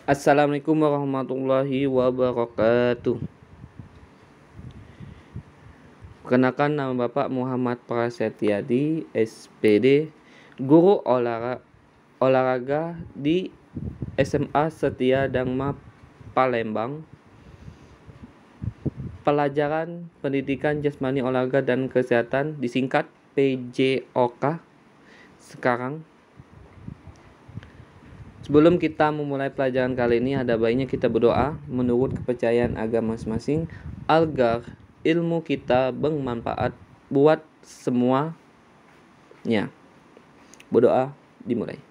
Assalamualaikum warahmatullahi wabarakatuh. Perkenalkan, nama Bapak Muhammad Prasetyadi, SPD, guru olahraga di SMA Setia Dharma Palembang. Pelajaran Pendidikan Jasmani Olahraga dan Kesehatan, disingkat PJOK. Sekarang, sebelum kita memulai pelajaran kali ini, ada baiknya kita berdoa menurut kepercayaan agama masing-masing agar ilmu kita bermanfaat buat semuanya. Berdoa dimulai.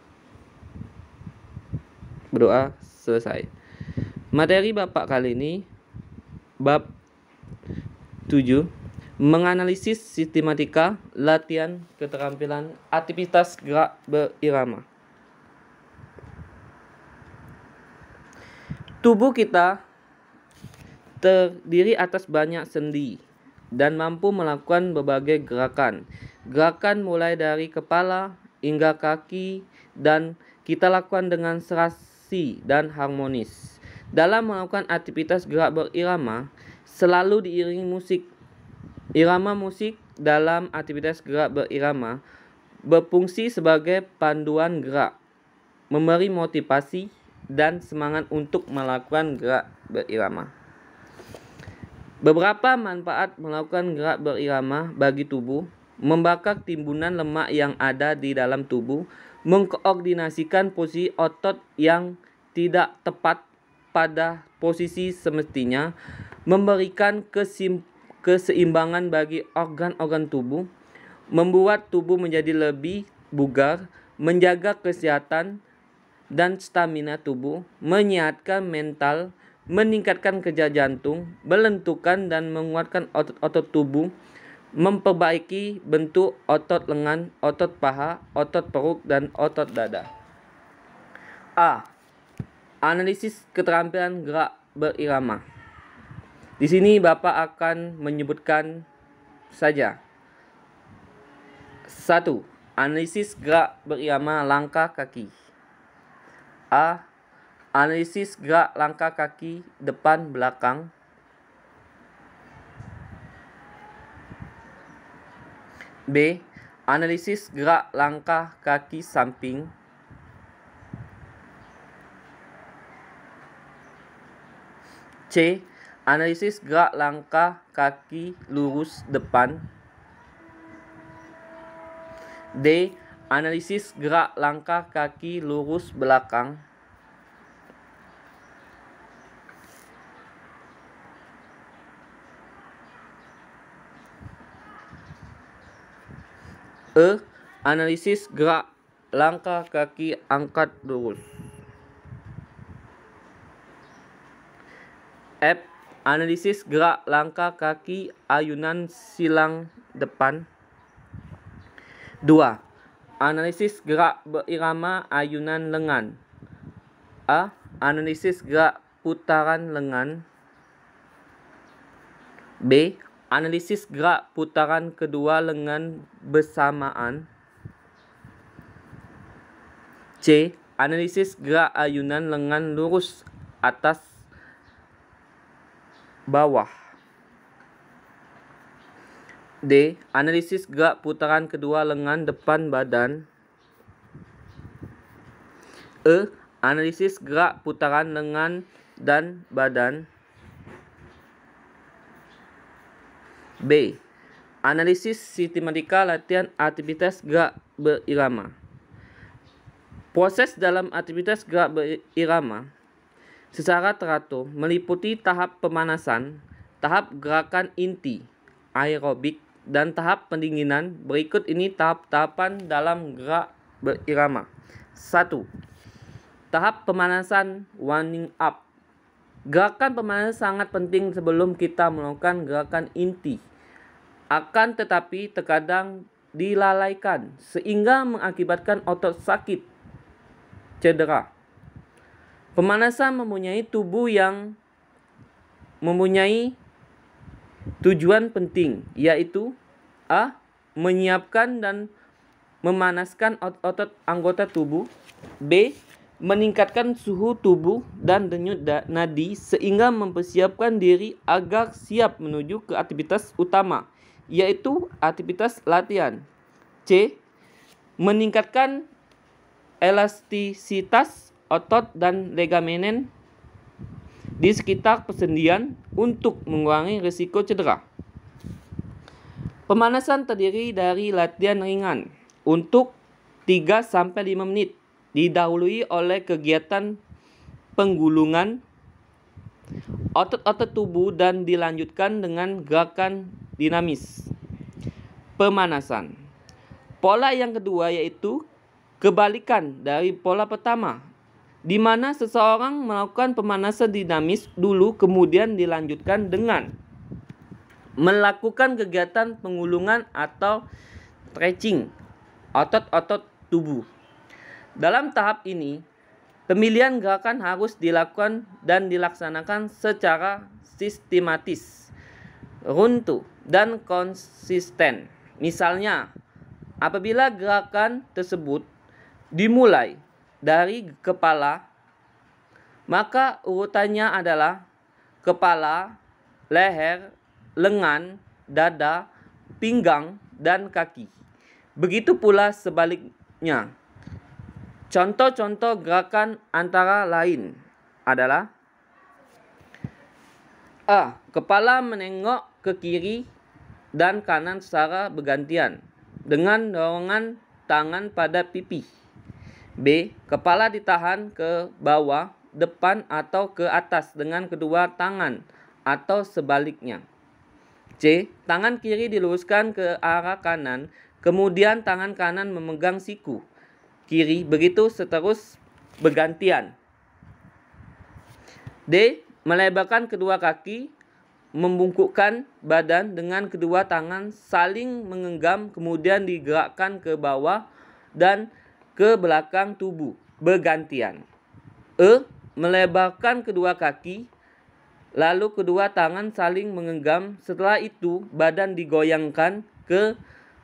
Berdoa selesai. Materi Bapak kali ini bab 7, menganalisis sistematika latihan keterampilan aktivitas gerak berirama. Tubuh kita terdiri atas banyak sendi dan mampu melakukan berbagai gerakan. Gerakan mulai dari kepala hingga kaki dan kita lakukan dengan serasi dan harmonis. Dalam melakukan aktivitas gerak berirama, selalu diiringi musik. Irama musik dalam aktivitas gerak berirama berfungsi sebagai panduan gerak, memberi motivasi dan semangat untuk melakukan gerak berirama. Beberapa manfaat melakukan gerak berirama bagi tubuh: membakar timbunan lemak yang ada di dalam tubuh, mengkoordinasikan posisi otot yang tidak tepat pada posisi semestinya, memberikan keseimbangan bagi organ-organ tubuh, membuat tubuh menjadi lebih bugar, menjaga kesehatan dan stamina tubuh, menyehatkan mental, meningkatkan kerja jantung, melentukan dan menguatkan otot-otot tubuh, memperbaiki bentuk otot lengan, otot paha, otot perut, dan otot dada. A. Analisis keterampilan gerak berirama. Di sini Bapak akan menyebutkan saja. 1. Analisis gerak berirama langkah kaki. A. Analisis gerak langkah kaki depan belakang. B. Analisis gerak langkah kaki samping. C. Analisis gerak langkah kaki lurus depan. D. Analisis gerak langkah kaki lurus belakang. E. Analisis gerak langkah kaki angkat lurus. F. Analisis gerak langkah kaki ayunan silang depan. 2. Analisis gerak berirama ayunan lengan. A. Analisis gerak putaran lengan. B. Analisis gerak putaran kedua lengan bersamaan. C. Analisis gerak ayunan lengan lurus atas bawah. D. Analisis gerak putaran kedua lengan depan badan. E. Analisis gerak putaran lengan dan badan. B. Analisis sistematika latihan aktivitas gerak berirama. Proses dalam aktivitas gerak berirama secara teratur meliputi tahap pemanasan, tahap gerakan inti, aerobik, dan tahap pendinginan. Berikut ini tahap-tahapan dalam gerak berirama. 1. Tahap pemanasan, warming up. Gerakan pemanasan sangat penting sebelum kita melakukan gerakan inti. Akan tetapi terkadang dilalaikan sehingga mengakibatkan otot sakit, cedera. Pemanasan mempunyai tubuh yang mempunyai tujuan penting, yaitu A. Menyiapkan dan memanaskan otot anggota tubuh. B. meningkatkan suhu tubuh dan denyut nadi sehingga mempersiapkan diri agar siap menuju ke aktivitas utama, yaitu aktivitas latihan. C. Meningkatkan elastisitas otot dan ligamen di sekitar persendian untuk mengurangi risiko cedera. Pemanasan terdiri dari latihan ringan untuk 3-5 menit, didahului oleh kegiatan penggulungan otot-otot tubuh dan dilanjutkan dengan gerakan dinamis. Pemanasan. Pola yang kedua yaitu kebalikan dari pola pertama, di mana seseorang melakukan pemanasan dinamis dulu kemudian dilanjutkan dengan melakukan kegiatan penggulungan atau stretching otot-otot tubuh. Dalam tahap ini, pemilihan gerakan harus dilakukan dan dilaksanakan secara sistematis, runtuh, dan konsisten. Misalnya, apabila gerakan tersebut dimulai dari kepala, maka urutannya adalah kepala, leher, lengan, dada, pinggang, dan kaki. Begitu pula sebaliknya. Contoh-contoh gerakan antara lain adalah A. Kepala menengok ke kiri dan kanan secara bergantian dengan dorongan tangan pada pipi. B. Kepala ditahan ke bawah, depan atau ke atas dengan kedua tangan atau sebaliknya. C. Tangan kiri diluruskan ke arah kanan, kemudian tangan kanan memegang siku kiri, begitu seterus bergantian. D. Melebarkan kedua kaki, membungkukkan badan dengan kedua tangan saling menggenggam, kemudian digerakkan ke bawah dan ke belakang tubuh bergantian. E. Melebarkan kedua kaki, lalu kedua tangan saling menggenggam, setelah itu badan digoyangkan ke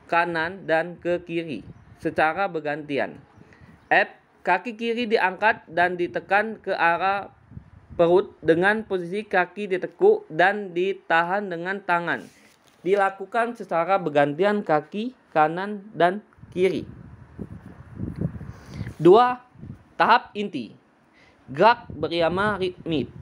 kanan dan ke kiri secara bergantian. F. Kaki kiri diangkat dan ditekan ke arah perut dengan posisi kaki ditekuk dan ditahan dengan tangan. Dilakukan secara bergantian kaki kanan dan kiri. 2. Tahap inti. Gerak berirama ritmik.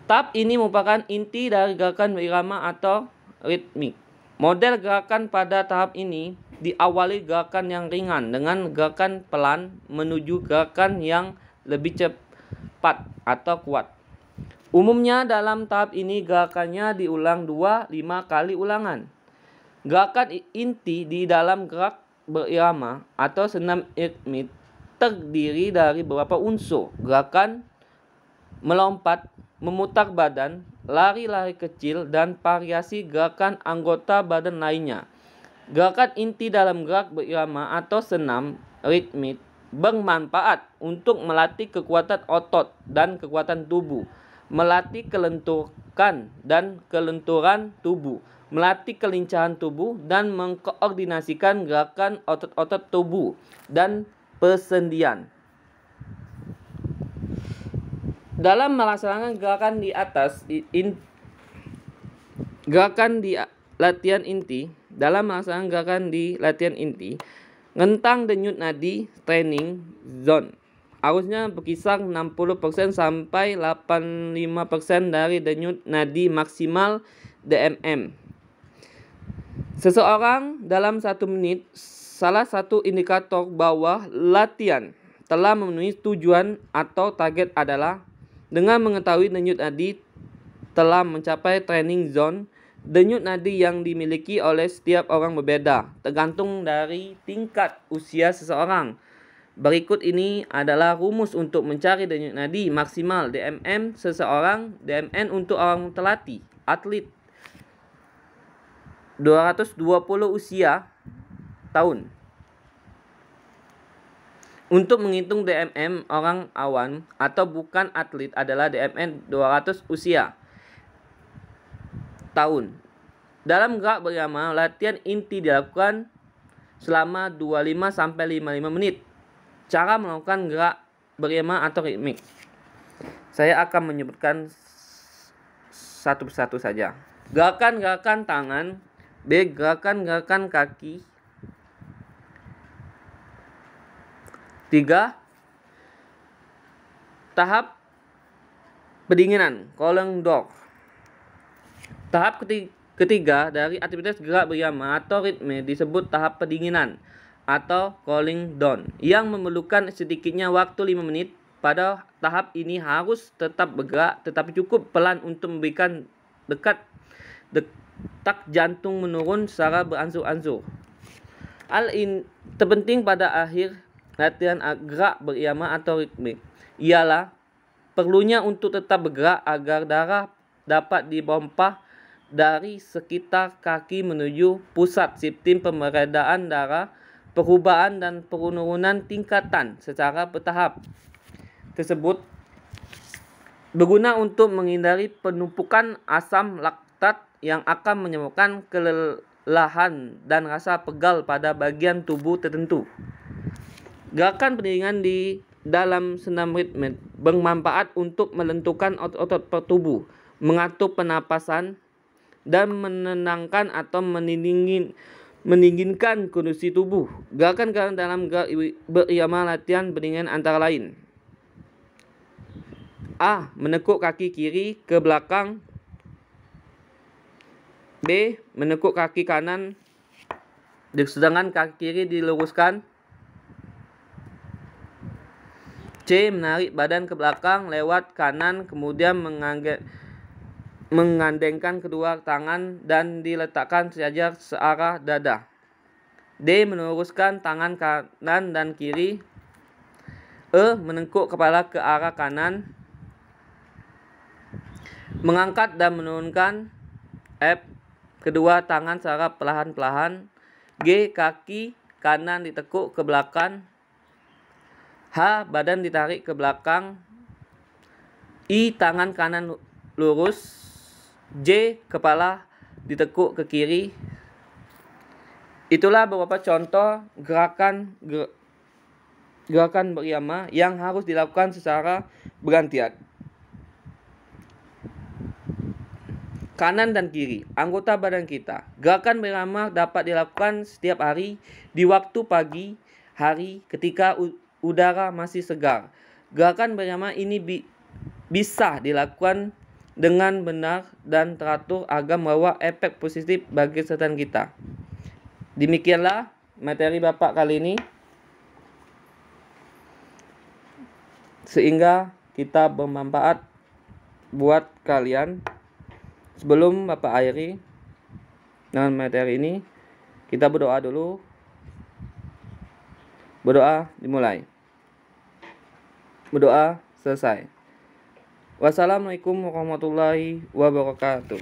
Tahap ini merupakan inti dari gerakan berirama atau ritmik. Model gerakan pada tahap ini diawali gerakan yang ringan dengan gerakan pelan menuju gerakan yang lebih cepat atau kuat. Umumnya dalam tahap ini gerakannya diulang 2-5 kali ulangan. Gerakan inti di dalam gerak berirama atau senam ritmik terdiri dari beberapa unsur: gerakan melompat, memutar badan, lari-lari kecil, dan variasi gerakan anggota badan lainnya. Gerakan inti dalam gerak berirama atau senam ritmik bermanfaat untuk melatih kekuatan otot dan kekuatan tubuh, melatih kelenturan dan kelenturan tubuh, melatih kelincahan tubuh, dan mengkoordinasikan gerakan otot-otot tubuh dan persendian. Dalam melaksanakan gerakan di atas, latihan inti, rentang denyut nadi training zone harusnya berkisar 60% sampai 85% dari denyut nadi maksimal DMM. Seseorang dalam 1 menit, salah satu indikator bahwa latihan telah memenuhi tujuan atau target adalah dengan mengetahui denyut nadi telah mencapai training zone. Denyut nadi yang dimiliki oleh setiap orang berbeda, tergantung dari tingkat usia seseorang. Berikut ini adalah rumus untuk mencari denyut nadi maksimal DMM seseorang. DMN untuk orang terlatih, atlet 220 usia tahun. Untuk menghitung DMM orang awam atau bukan atlet adalah DMN 200 usia tahun. Dalam gerak berirama, latihan inti dilakukan selama 25-55 menit. Cara melakukan gerak berirama atau ritmik. Saya akan menyebutkan satu persatu saja. Gerakan-gerakan tangan, B. Gerakan-gerakan kaki. 3. Tahap pendinginan, cooling down. Tahap ketiga dari aktivitas gerak berirama atau ritme disebut tahap pendinginan atau cooling down yang memerlukan sedikitnya waktu 5 menit. Pada tahap ini harus tetap bergerak tetapi cukup pelan untuk memberikan detak jantung menurun secara beransur-ansur. Hal ini terpenting pada akhir latihan gerak berirama atau ritmik ialah perlunya untuk tetap bergerak agar darah dapat dipompa dari sekitar kaki menuju pusat sistem pemberedaan darah. Perubahan dan penurunan tingkatan secara bertahap tersebut berguna untuk menghindari penumpukan asam laktat yang akan menyebabkan kelelahan dan rasa pegal pada bagian tubuh tertentu. Gerakan pendinginan di dalam senam ritme bermanfaat untuk melenturkan otot-otot tubuh, mengatur pernapasan, dan menenangkan atau mendinginkan kondisi tubuh. Gerakan-gerakan dalam gerak berirama latihan pendinginan antara lain: A. Menekuk kaki kiri ke belakang. B. Menekuk kaki kanan sedangkan kaki kiri diluruskan. C. Menarik badan ke belakang lewat kanan kemudian mengandengkan kedua tangan dan diletakkan sejajar searah dada. D. Meluruskan tangan kanan dan kiri. E. Menekuk kepala ke arah kanan. Mengangkat dan menurunkan. F. Kedua tangan secara perlahan-lahan. G. Kaki kanan ditekuk ke belakang. H. Badan ditarik ke belakang. I. Tangan kanan lurus. J. Kepala ditekuk ke kiri. Itulah beberapa contoh gerakan berirama yang harus dilakukan secara bergantian. Kanan dan kiri, anggota badan kita. Gerakan berirama dapat dilakukan setiap hari di waktu pagi hari ketika udara masih segar. Gerakan berirama ini bisa dilakukan dengan benar dan teratur agar membawa efek positif bagi kesehatan kita. Demikianlah materi Bapak kali ini, sehingga kita bermanfaat buat kalian. Sebelum Bapak akhiri dengan materi ini, kita berdoa dulu. Berdoa dimulai. Berdoa selesai. Wassalamualaikum warahmatullahi wabarakatuh.